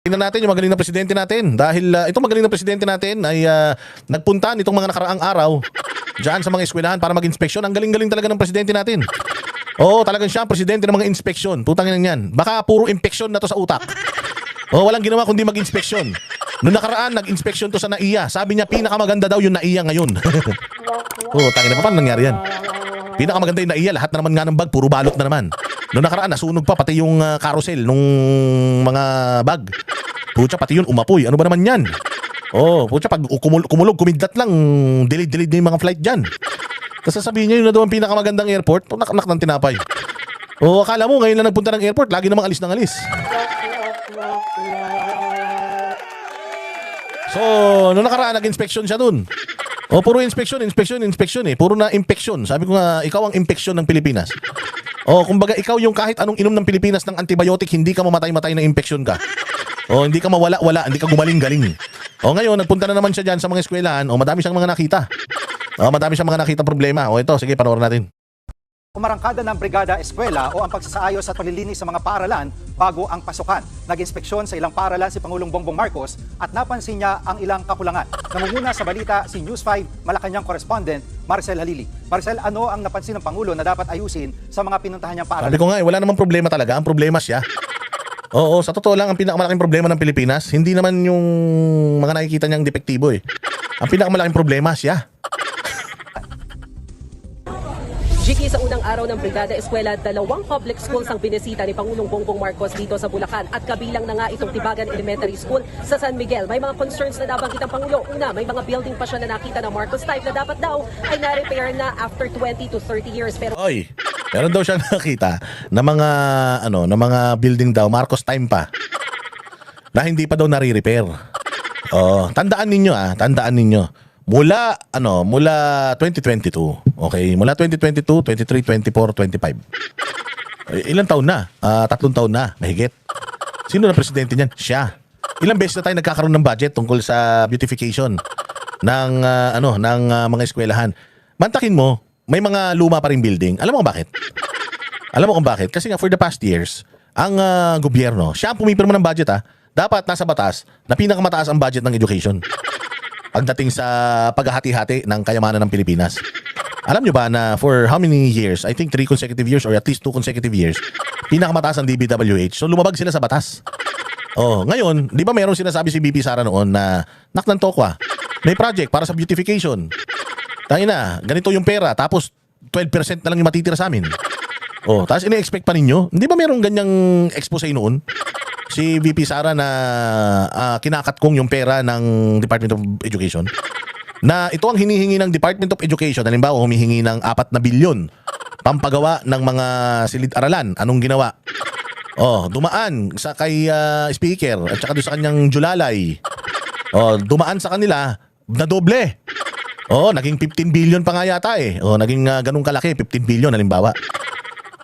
Tingnan natin yung magaling na presidente natin. Dahil itong magaling na presidente natin ay nagpunta nitong mga nakaraang araw dyan sa mga eskwelahan para mag-inspeksyon. Ang galing-galing talaga ng presidente natin. Oo, talagang siya ang presidente ng mga inspeksyon. Putang ina yan. Baka puro impeksyon na to sa utak. Oo, walang ginawa kundi mag-inspeksyon. Noong nakaraan, nag-inspeksyon to sa NAIA. Sabi niya, pinakamaganda daw yung NAIA ngayon. Oo, tangina pa, paano nangyari yan? Pinakamaganda yung NAIA, lahat na naman nga ng bag, puro balot na naman. Noong nakaraan, nasunog pa pati yung carousel nung mga bag. Pucha, pati yun umapoy. Ano ba naman yan? Oh, pucha, pag kumulog, kumidlat lang, delayed na yung mga flight dyan. Tapos sasabihin niya yun na daw ang pinakamagandang airport, naknak ng tinapay. Oh, akala mo ngayon lang nagpunta ng airport, lagi namang alis ng alis. So, noong nakaraan, nag-inspection siya dun. Oh, puro inspection eh. Puro na impeksyon. Sabi ko nga, ikaw ang impeksyon ng Pilipinas. Oh, kumbaga ikaw yung kahit anong inom ng Pilipinas ng antibiotic, hindi ka mamatay-matay na impeksyon ka. Oh, hindi ka mawala-wala, hindi ka gumaling-galing. Oh, ngayon nagpunta na naman siya diyan sa mga eskwelahan. Oh, madami siyang mga nakita. Oh, madami siyang mga nakita problema. Oh, ito, sige, panoorin natin. Umarangkada ng Brigada Eskwela o ang pagsasaayos at paglilinis sa mga paaralan bago ang pasukan. Nag-inspeksyon sa ilang paaralan si Pangulong Bongbong Marcos at napansin niya ang ilang kakulangan. Namumuna sa balita si News 5 Malacanang correspondent Marcel Halili. Marcel, ano ang napansin ng Pangulo na dapat ayusin sa mga pinuntahan niyang paaralan? Sabi ko nga, wala namang problema talaga. Ang problema siya. Oo, sa totoo lang, ang pinakamalaking problema ng Pilipinas, hindi naman yung mga nakikita niyang depektibo eh. Ang pinakamalaking problema siya. Jiki, sa unang araw ng Brigada Eskwela, 2 public schools ang binisita ni Pangulong Bongbong Marcos dito sa Bulacan at kabilang na nga itong Tibagan Elementary School sa San Miguel. May mga concerns na nabanggit ang Pangulo. Una, may mga building pa siya na nakita na Marcos type na dapat daw ay na-repair na after 20 to 30 years. Pero Oy, meron daw siya nakita na mga na mga building daw Marcos time pa na hindi pa daw nare-repair. Oh, tandaan ninyo. Mula 2022. Okay, mula 2022, 23, 24, 25. Ilang taon na? 3 taon na, mahigit. Sino na presidente niyan? Siya. Ilang beses na tayo nagkakaroon ng budget tungkol sa beautification ng mga eskwelahan. Mantakin mo, may mga luma pa ring building. Alam mo kung bakit? Kasi nga for the past years, ang gobyerno, siya ang pumipirma ng budget dapat nasa batas na pinakamataas ang budget ng education pagdating sa paghahati-hati ng kayamanan ng Pilipinas. Alam nyo ba na for how many years, I think 3 consecutive years or at least 2 consecutive years, pinakamataas ang DPWH. So lumabag sila sa batas. Oh, ngayon, di ba meron sinasabi si BP Sara noon na naknan tokwa, may project para sa beautification. Tayo na, ganito yung pera, tapos 12% na lang yung matitira sa amin. Oh, tapos ine-expect pa ninyo? Hindi ba merong ganyang expose noon? Si VP Sara na kinakatkong yung pera ng Department of Education na ito ang hinihingi ng Department of Education. Halimbawa, humihingi ng 4 na bilyon pampagawa ng mga silid-aralan. Anong ginawa? Oh, dumaan sa kay speaker at saka doon sa kanyang Julalay. Oh, dumaan sa kanila na doble. Oh, naging 15 billion pa nga yata eh. Oh, naging ganun kalaki, 15 billion halimbawa.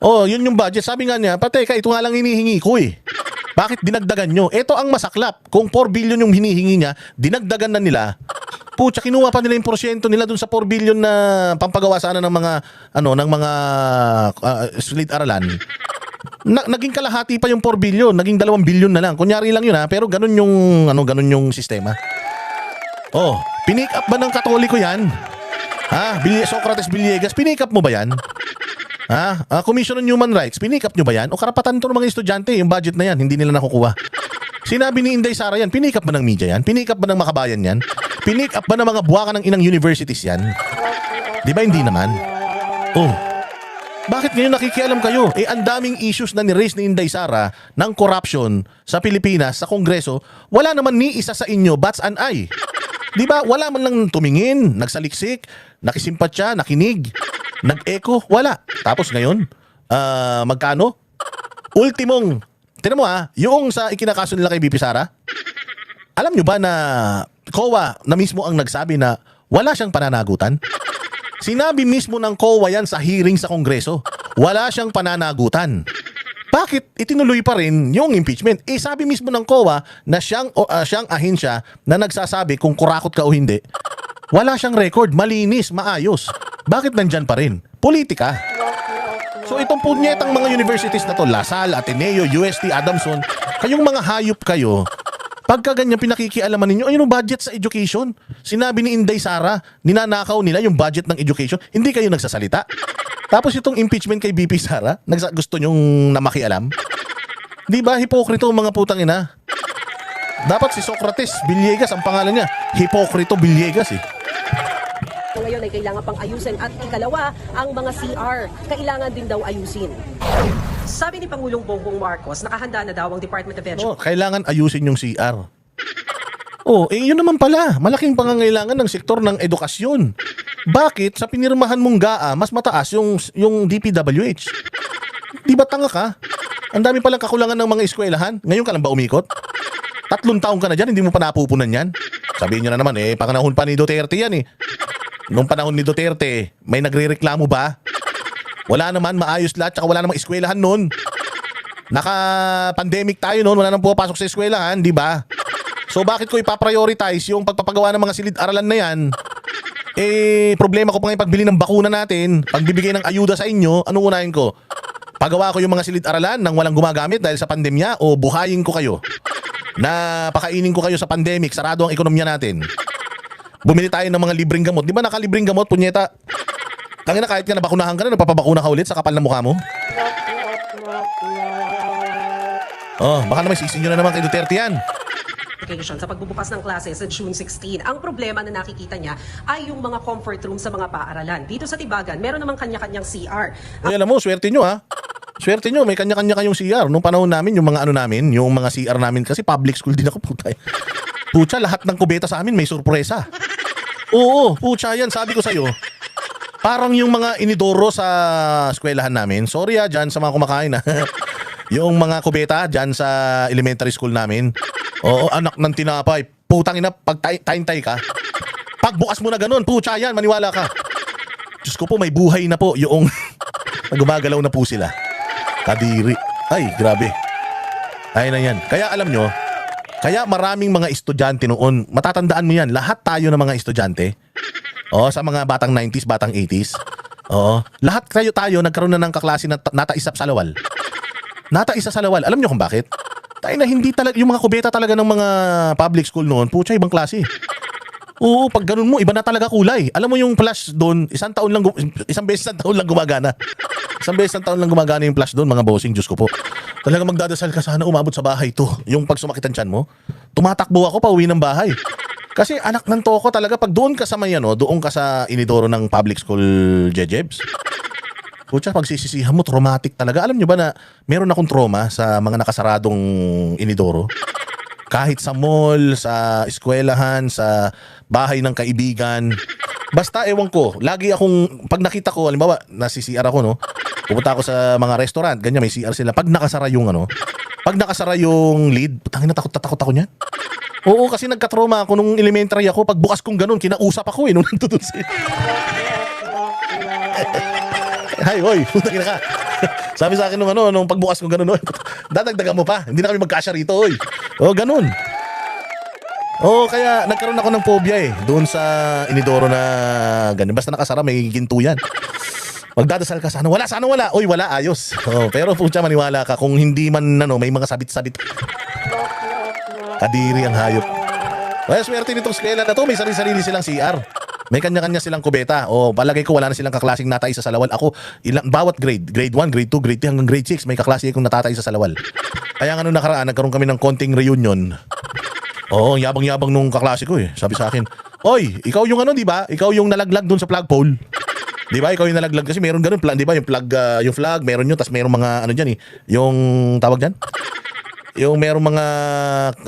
Oh, yun yung budget. Sabi nga niya, pati ito nga lang hinihingi ko eh. Bakit dinagdagan nyo? Ito ang masaklap. Kung 4 billion yung hinihingi niya, dinagdagan na nila. Pucha, kinuha pa nila yung porsyento nila dun sa 4 billion na pampagawa sana ng mga silid-aralan. Naging kalahati pa yung 4 billion, naging 2 billion na lang. Kunyari lang yun pero ganun yung sistema. Oh, pinick up ba ng Katoliko yan? Socrates Villegas, pinick up mo ba yan? Commission on Human Rights, pinick up nyo ba yan? O karapatan ito ng mga estudyante, yung budget na yan, hindi nila nakukuha. Sinabi ni Inday Sara yan, pinick up ba ng media yan? Pinick up ba ng Makabayan yan? Pinick up ba ng mga buwaka ng inang universities yan? Di ba hindi naman? Oh, bakit ngayon nakikialam kayo? Ang daming issues na ni-raise ni Inday Sara ng corruption sa Pilipinas, sa Kongreso, wala naman ni isa sa inyo, bats an eye. Di ba? Wala man lang tumingin, nagsaliksik, nakisimpatya, nakinig, nag-echo, wala. Tapos ngayon, magkano? Ultimong, tinan mo yung sa ikinakaso nila kay BP Sara, alam nyo ba na COA na mismo ang nagsabi na wala siyang pananagutan? Sinabi mismo ng COA yan sa hearing sa Kongreso, wala siyang pananagutan. Bakit itinuloy pa rin yung impeachment? Sabi mismo ng COA na siyang ahensya na nagsasabi kung kurakot ka o hindi. Wala siyang record, malinis, maayos. Bakit nandyan pa rin? Politika. So itong punyetang mga universities na to, LaSalle, Ateneo, UST, Adamson, kayong mga hayop kayo, Pagka ganyan pinakikialaman ninyo, ayun ang budget sa education. Sinabi ni Inday Sara, ninanakaw nila yung budget ng education. Hindi kayo nagsasalita. Tapos itong impeachment kay BP Sara, gusto nyong na makialam. Di ba, hipokrito ang mga putang ina? Dapat si Socrates Villegas ang pangalan niya. Hipokrito Villegas eh. Ngayon ay kailangan pang ayusin at ikalawa, ang mga CR. Kailangan din daw ayusin. Sabi ni Pangulong Bongbong Marcos, nakahanda na daw ang Department of Education. Kailangan ayusin yung CR. Yun naman pala. Malaking pangangailangan ng sektor ng edukasyon. Bakit sa pinirmahan mong GAA, mas mataas yung DPWH? Di ba tanga ka? Ang dami palang kakulangan ng mga eskwelahan. Ngayon ka lang ba umikot? 3 taon ka na dyan, hindi mo pa napupunan yan. Sabihin nyo na naman, panahon pa ni Duterte yan eh. Nung panahon ni Duterte, may nagrereklamo ba? Wala naman, maayos lahat, tsaka wala namang eskwelahan noon. Naka-pandemic tayo noon, wala nang pumapasok sa eskwelahan, di ba? So bakit ko ipaprioritize yung pagpapagawa ng mga silid-aralan na yan? Problema ko pa ngayon pagbili ng bakuna natin, pagbibigay ng ayuda sa inyo, anong unahin ko? Pagawa ko yung mga silid-aralan nang walang gumagamit dahil sa pandemya o buhayin ko kayo? Na pakainin ko kayo sa pandemic, sarado ang ekonomiya natin. Bumili tayo ng mga libreng gamot. Di ba nakalibreng gamot, punyeta? Tangina, kahit ka nabakunahan ka na, napapabakuna ka ulit sa kapal ng mukha mo? Baka naman sisin nyo na naman kay Duterte yan. Sa pagbubukas ng klase sa June 16. Ang problema na nakikita niya ay yung mga comfort room sa mga paaralan. Dito sa Tibagan, meron namang kanya-kanyang CR. Alam mo, swerte nyo ha. Swerte nyo, may kanya-kanya kayong CR. Nung panahon namin, yung mga yung mga CR namin, kasi public school din ako, putay. Pucha, lahat ng kubeta sa amin may sorpresa. Oo, pucha yan, sabi ko sa'yo. Parang yung mga inidoro sa eskwelahan namin. Sorry dyan sa mga kumakain yung mga kubeta dyan sa elementary school namin. Oo, anak ng tinapay. Putang ina, pag taintay ka. Pagbukas mo na ganun, pucha yan, maniwala ka. Diyos ko po, may buhay na po yung gumagalaw na po sila. Kadiri. Ay, grabe. Ay na yan. Kaya alam nyo, kaya maraming mga estudyante noon, matatandaan mo yan, lahat tayo ng mga estudyante, sa mga batang 90s, batang 80s, lahat tayo nagkaroon na ng kaklase na nataisap sa lawal. Nataisa sa lawal. Alam nyo kung bakit? Tayo na hindi talaga, yung mga kubeta talaga ng mga public school noon, pucha, ibang klase. Oo, pag ganun mo, iba na talaga kulay. Alam mo yung flash doon, isang beses isang taon lang gumagana. Isang beses isang taon lang gumagana yung flash doon, mga bossing, Diyos ko po. Talaga magdadasal ka, sana umabot sa bahay to. Yung pag sumakit ang tiyan mo, tumatakbo ako pa uwi ng bahay. Kasi anak ng toko talaga, pag doon ka sa may doon ka sa inidoro ng public school Jejebs. Pucha, pag sisisihan mo, traumatic talaga. Alam nyo ba na meron akong trauma sa mga nakasaradong inidoro? Kahit sa mall, sa eskwelahan, sa bahay ng kaibigan. Basta ewan ko, lagi akong, pag nakita ko, halimbawa, nasi-CR ako, no? Pupunta ako sa mga restaurant, ganyan, may CR sila. Pag nakasara yung lead, putangin na takot ako niyan. Oo, kasi nagka-trauma ako nung elementary ako. Pag bukas kong ganun, kinausap ako nung nandun si... Hay, hoy, putangin na ka. Sabi sa akin nung pagbukas kong ganun, dadagdagan mo pa. Hindi na kami magkasya rito, oy. Ganun. Kaya nagkaroon ako ng phobia doon sa inidoro na ganyan. Basta nakasara, may ginto yan. Magdadasal ka, sana wala. Oy, wala, ayos. Pero pucha, maniwala ka, kung hindi man may mga sabit-sabit. Kadiri ang hayop. Well, swerte nitong eskwela na to, may sarili-sarili silang CR. May kanya-kanya silang kubeta. Palagay ko wala na silang kaklaseng nataisa sa lawal. Ako, bawat grade 1, grade 2, grade 3 hanggang grade 6, may kaklase akong natataisa sa lawal. Kaya nga nung nakaraan, nagkaroon kami ng konting reunion. Ang yabang-yabang nung kaklase ko Sabi sa akin, oy, ikaw yung di ba? Ikaw yung nalaglag dun sa flagpole. Di ba? Ikaw yung nalaglag kasi meron ganun, di ba? Yung flag, meron yun, tas meron mga dyan yung tawag dyan? Yung merong mga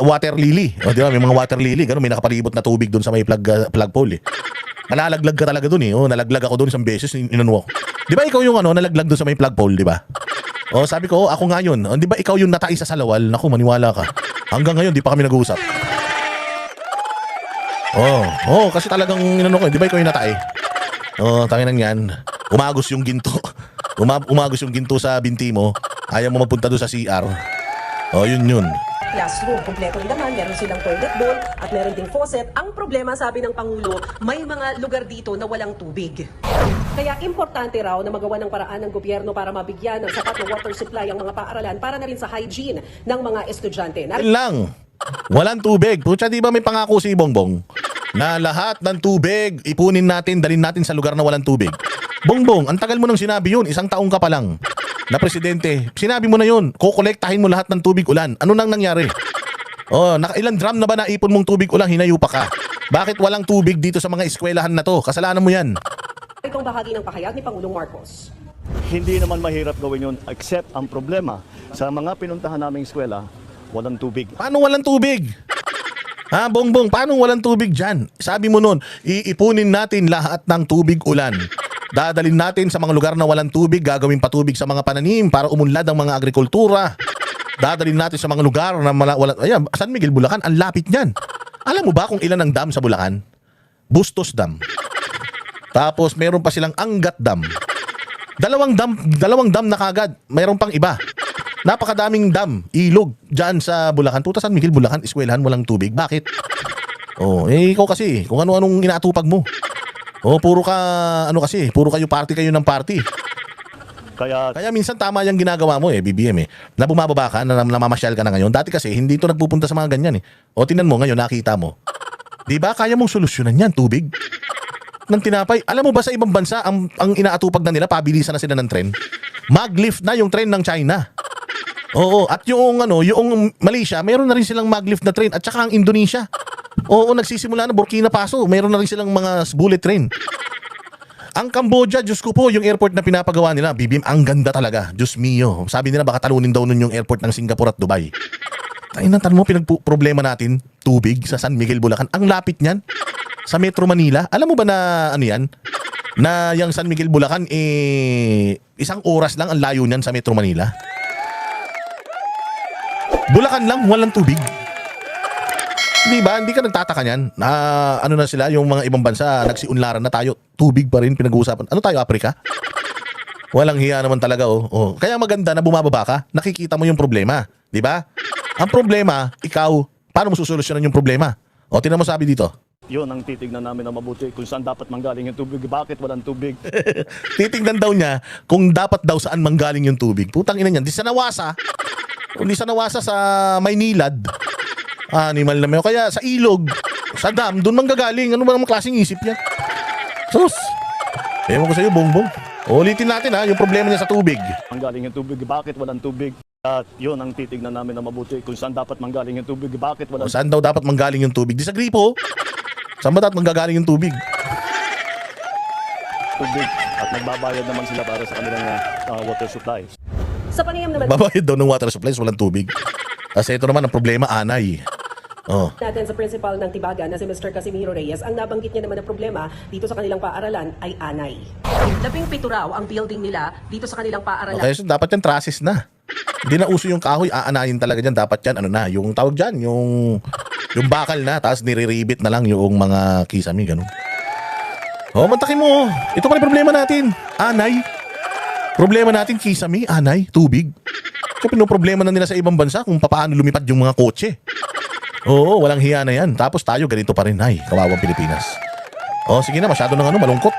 water lily. Di ba? May mga water lily, ganun, may nakapalibot na tubig dun sa may flagpole Nalalaglag ka talaga dun nalaglag ako dun isang beses, inano ako. Di ba ikaw yung nalaglag dun sa may flagpole, di ba? Sabi ko, ako nga yun. Di ba ikaw yung nataisa sa lawal? Naku, maniwala ka. Hanggang ngayon, di pa kami nag-uusap. Kasi talagang di ba ikaw yung natay? Tanginan yan. Umagos yung ginto. Umagos yung ginto sa binti mo. Ayaw mo magpunta doon sa CR. Yun. Classroom, kompleto rin naman, meron silang toilet bowl at meron ding faucet. Ang problema, sabi ng Pangulo, may mga lugar dito na walang tubig. Kaya importante raw na magawa ng paraan ng gobyerno para mabigyan ng sapat na water supply ang mga paaralan para na rin sa hygiene ng mga estudyante. Lang. Walang tubig. Pucha, di ba may pangako si Bongbong na lahat ng tubig ipunin natin, dalhin natin sa lugar na walang tubig. Bongbong, ang tagal mo nang sinabi yun. 1 taong ka pa lang na presidente. Sinabi mo na yun. Kukolektahin mo lahat ng tubig ulan. Ano nang nangyari? Oh, ilang drum na ba naipon mong tubig ulan? Hinayu pa ka. Bakit walang tubig dito sa mga eskwelahan na to? Kasalanan mo yan. Itong bahagi ng pahayag ni Pangulong Marcos. Hindi naman mahirap gawin yun except ang problema sa mga pinuntahan naming eskwela, walang tubig. Paano walang tubig? Ha, Bongbong, paano walang tubig dyan? Sabi mo nun, iipunin natin lahat ng tubig ulan. Dadalhin natin sa mga lugar na walang tubig, gagawin patubig sa mga pananim para umunlad ang mga agrikultura. Dadalhin natin sa mga lugar na wala. Ayan, San Miguel, Bulacan, ang lapit niyan. Alam mo ba kung ilan ang dam sa Bulacan? Bustos Dam. Tapos meron pa silang Angat Dam. Dalawang dam na kagad. Mayroon pang iba. Napakadaming dam, ilog dyan sa Bulacan. Puta, San Miguel, Bulacan, eskwelahan walang tubig. Bakit? Oh, ikaw kasi, kung ano-anong inaatupag mo. Oh, puro kayo kayo ng party. Kaya minsan tama yung ginagawa mo BBM na bumababa ka, na namamasyal ka na ngayon. Dati kasi hindi ito nagpupunta sa mga ganyan O tinan mo ngayon, nakita mo. Di ba kaya mong solusyonan yan, tubig? Ng tinapay. Alam mo ba sa ibang bansa, ang inaatupag na nila, pabilisan na sila ng tren? Maglift na yung tren ng China. Oo, at yung Malaysia, meron na rin silang maglift na train, at saka ang Indonesia. Oo, nagsisimula na Burkina Faso, meron na rin silang mga bullet train. Ang Cambodia, Diyos ko po, yung airport na pinapagawa nila, BBM, ang ganda talaga. Diyos mio. Sabi nila baka talunin daw nun yung airport ng Singapore at Dubai. Tayo na, tanong mo, pinag-problema natin, tubig sa San Miguel, Bulacan. Ang lapit niyan, sa Metro Manila. Alam mo ba na ano yan? Na yung San Miguel, Bulacan, 1 oras lang ang layo niyan sa Metro Manila. Bulacan lang, walang tubig. Di ba? Hindi ka nagtataka niyan na ano na sila, yung mga ibang bansa, nagsiunlaran na tayo. Tubig pa rin pinag-uusapan. Ano tayo, Afrika? Walang hiya naman talaga, Kaya maganda na bumababa ka, nakikita mo yung problema. Di ba? Ang problema, ikaw, paano mo susolusyonan yung problema? Tingnan mo sabi dito. Yun ang titignan namin na mabuti kung saan dapat manggaling yung tubig, bakit walang tubig. Titignan daw niya kung dapat daw saan manggaling yung tubig. Putang ina niyan, di sa nawasa. Hindi sa nawasa sa Maynilad. Animal na mayo. Kaya sa ilog, sa dam, doon manggagaling. Ano ba namang klaseng isip yan? Sus! Ewan ko sa'yo, Bongbong. Ulitin natin yung problema niya sa tubig. Manggaling yung tubig, bakit walang tubig. At yun ang titignan namin na mabuti kung saan dapat manggaling yung tubig, bakit walang Saan daw dapat manggaling yung tubig? Di sa gripo. Saan ba dapat manggagaling yung tubig? tubig. At nagbabayad naman sila para sa kanilang water supply. Sa panayam naman Babayad daw ng water supplies, walang tubig. Kasi ito naman ang problema, anay. natin sa principal ng Tibaga na si Mr. Casimiro Reyes, ang nabanggit niya naman na problema dito sa kanilang paaralan ay anay. 17 raw ang building nila dito sa kanilang paaralan. Okay, so dapat yan trasis na. Hindi na uso yung kahoy, aanayin talaga dyan. Dapat yan, yung tawag dyan, yung bakal na, tapos nire-ribbit na lang yung mga kisame, ganun. Mantakin mo. Ito pa rin problema natin. Anay. Problema natin, kisame, anay, tubig. So, pinoproblema na nila sa ibang bansa kung paano lumipad yung mga kotse. Oo, walang hiya na yan. Tapos tayo, ganito pa rin. Ay, kawawang Pilipinas. Sige na, masyado nang malungkot.